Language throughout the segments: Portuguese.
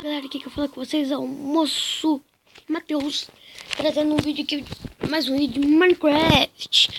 Galera, aqui que eu falo com vocês é o Moço Matheus, trazendo um vídeo aqui, mais um vídeo de Minecraft.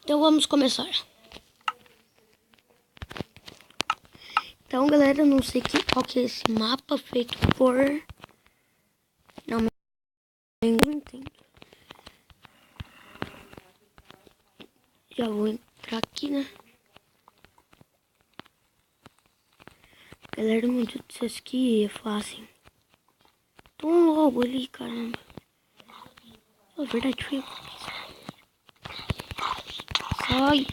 Então vamos começar. Então galera, não sei qual que é esse mapa feito por... Não entendo. Já vou entrar aqui, né? Galera, meu Deus do céu, isso aqui é fácil. Tem um lobo ali, caramba. É verdade, foi. Sai.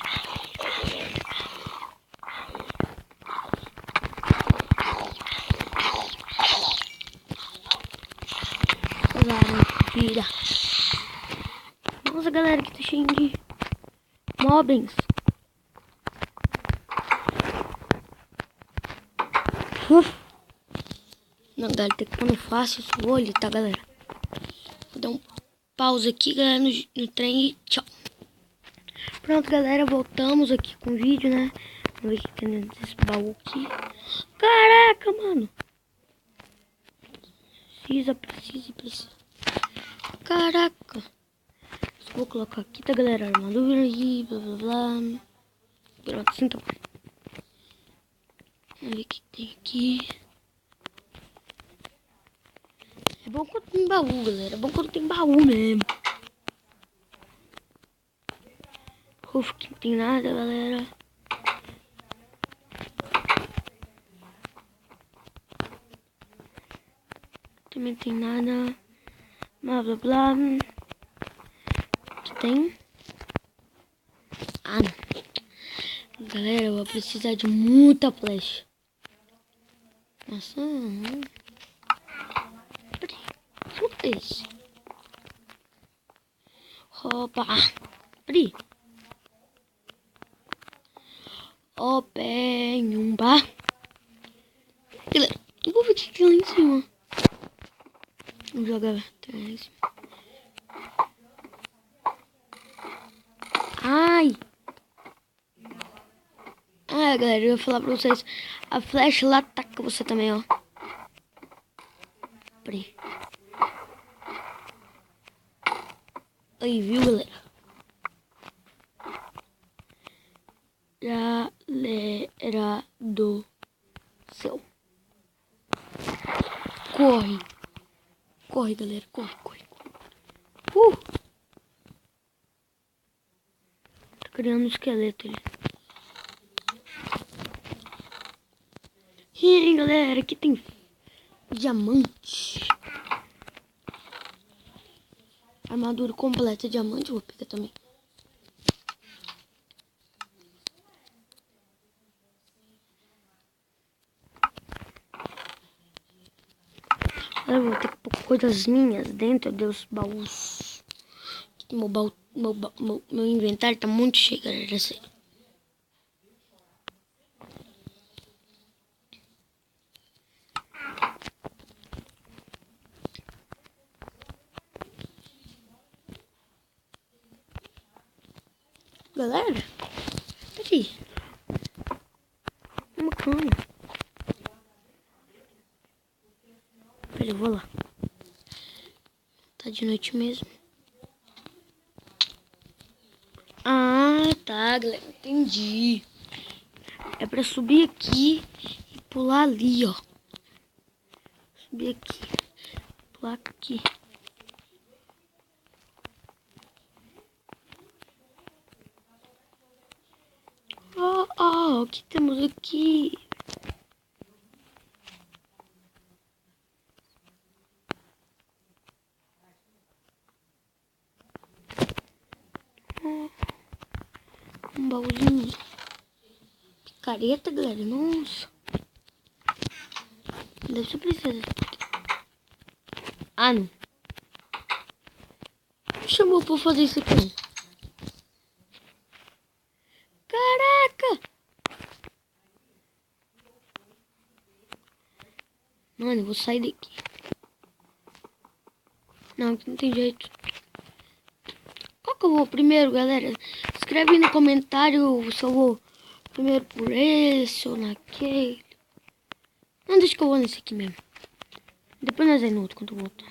Vira. Nossa, galera, que tá cheio de mobs. Não, galera, tem que pôr no fácil o olho, tá, galera? Vou dar um pause aqui, galera, no trem e tchau. Pronto, galera, voltamos aqui com o vídeo, né? Vamos ver o que tem dentro desse baú aqui. Caraca, mano. Precisa. Caraca. Só vou colocar aqui, tá, galera? Armadura aí, blá, blá, blá. Pronto, assim tá bom. Vamos ver o que tem aqui. É bom quando tem baú, galera. É bom quando tem baú mesmo. Ufa, que não tem nada, galera. Também tem nada. Blá, blá, blá. Aqui tem. Ah, não. Galera, eu vou precisar de muita flecha. Nossa. Que é esse? Opa. Peraí. Opa, nhumba. Galera, eu vou ver o que tem lá em cima. Vamos jogar atrás. Ai. Ah, galera, eu ia falar pra vocês. A flecha lá ataca você também, ó. Peraí. Aí, viu, galera? Galera do céu. Corre. Corre, galera. Corre. Tá criando um esqueleto ali. E aí, galera, aqui tem diamante. Armadura completa, diamante. Vou pegar também. Eu vou ter que pôr coisas minhas dentro dos baús. Meu inventário tá muito cheio, galera. Sério. Galera, peraí. Uma cama. Peraí, eu vou lá. Tá de noite mesmo. Ah, tá, galera. Entendi. É pra subir aqui e pular ali, ó. Subir aqui. Pular aqui. O que temos aqui? Um baúzinho. Picareta, galera. Nossa. Deve ser princesa. Ah, não. Me chamou pra fazer isso aqui, não. Caraca! Mano, eu vou sair daqui. Não, aqui não tem jeito. Qual que eu vou primeiro, galera? Escreve aí no comentário se eu vou primeiro por esse ou naquele. Não, deixa que eu vou nesse aqui mesmo. Depois nós vamos no outro quando voltar.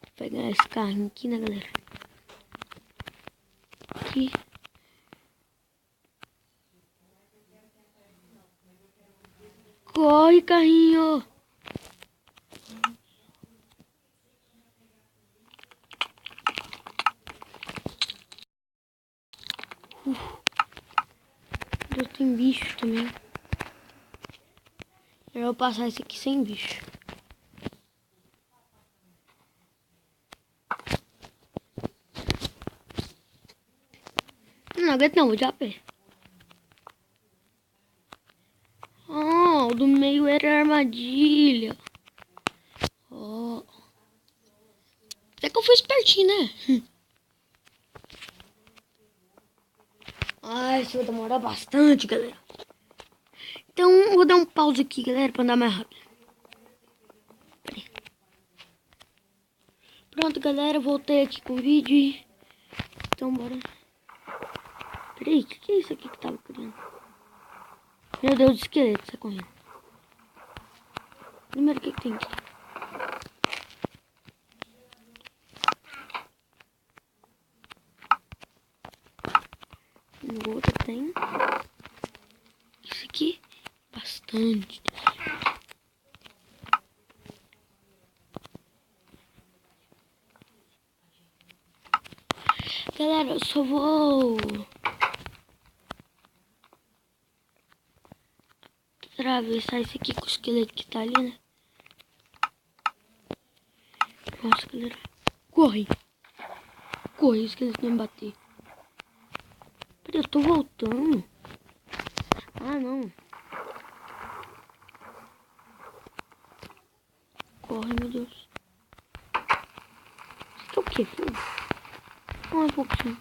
Vou pegar esse carrinho aqui, né, galera? Aqui. Corre, carrinho! Já tem bicho também. Eu vou passar esse aqui sem bicho. Não aguento não, vou de a pé. Oh, o do meio era armadilha. Oh. Até que eu fui espertinho, né? Ai, isso vai demorar bastante, galera. Então, eu vou dar um pause aqui, galera, pra andar mais rápido. Peraí. Pronto, galera, voltei aqui com o vídeo. Então, bora. Peraí, o que é isso aqui que tava criando? Meu Deus, o esqueleto tá correndo. Primeiro, o que tem aqui? No outro tem. Isso aqui, bastante. Galera, eu só vou atravessar esse aqui com o esqueleto que tá ali, né? Nossa, galera. Corre. Corre, o esqueleto não me bater. Peraí, eu tô voltando. Ah, não. Corre, meu Deus. Isso aqui é o quê? Não é pouquinho.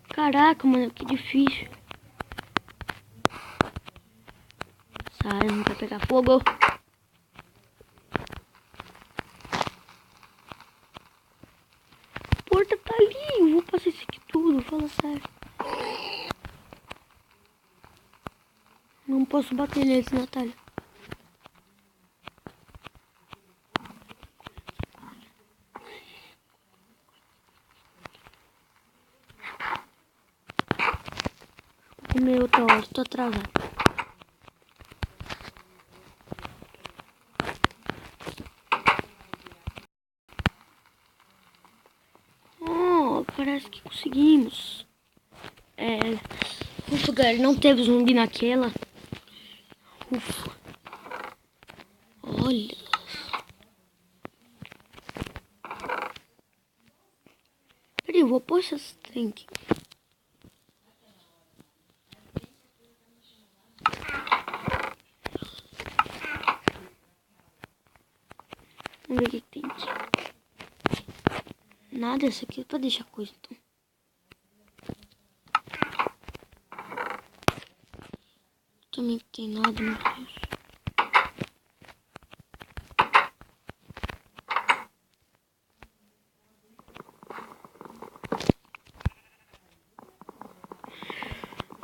Caraca, mano, que difícil. Sai, não vai pegar fogo. A porta tá ali. Eu vou passar isso aqui tudo, fala sério. Não posso bater neles, Natália. Vou comer outra hora, tô atrasado. Parece que conseguimos. Ufa, galera, não teve zumbi naquela. Ufa. Olha. Peraí, eu vou pôr essas trem aqui. Vamos ver o que tem aqui. Nada, essa aqui é pra deixar coisa, então. Também tem nada, meu Deus.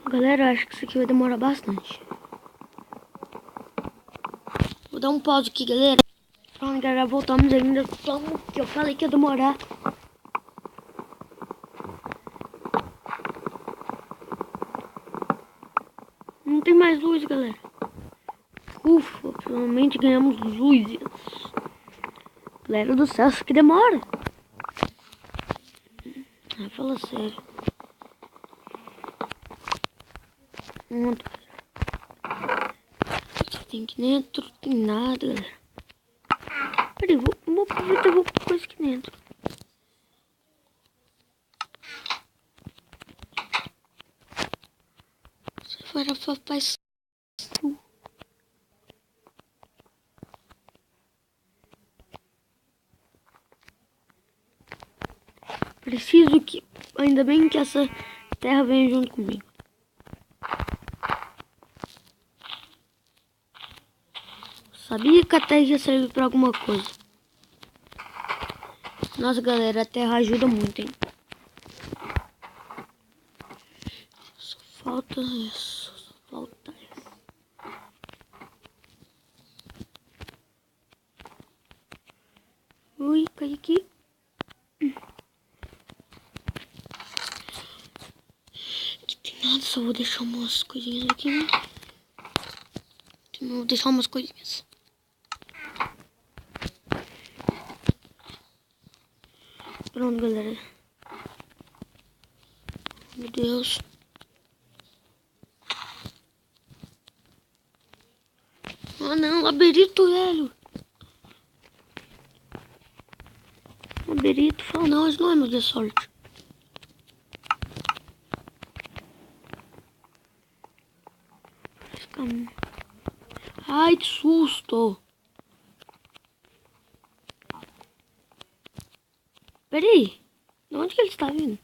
Galera, eu acho que isso aqui vai demorar bastante. Vou dar um pause aqui, galera. Pronto, galera, voltamos ainda. Como que eu falei que ia demorar. Não tem mais luz, galera. Ufa, finalmente ganhamos luzes. Galera do céu, isso aqui demora. Ah, fala sério. Pronto. Aqui tem aqui dentro, tem nada, galera. Peraí, vou aproveitar e vou pôr coisa aqui dentro. Você faz. Preciso que... Ainda bem que essa terra vem junto comigo. Sabia que a terra ia servir pra alguma coisa. Nossa, galera, a terra ajuda muito, hein? Só falta isso. Só falta isso. Ui, caí aqui. Aqui tem nada, só vou deixar umas coisinhas aqui, né? Vou deixar umas coisinhas. Pronto, galera. Meu Deus. Ah, não, labirinto, velho. Labirinto, fala, não, isso não é meu de sorte. Ai, que susto. Peraí, de onde que ele está vindo?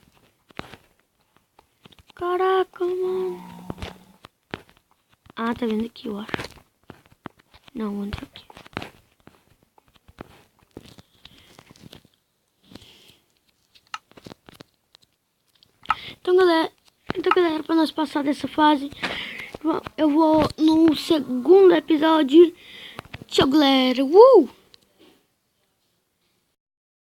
Caraca, mano. Ah, tá vindo aqui, eu acho. Não, vou entrar aqui. Então, galera, pra nós passar dessa fase, eu vou no segundo episódio. Tchau, galera.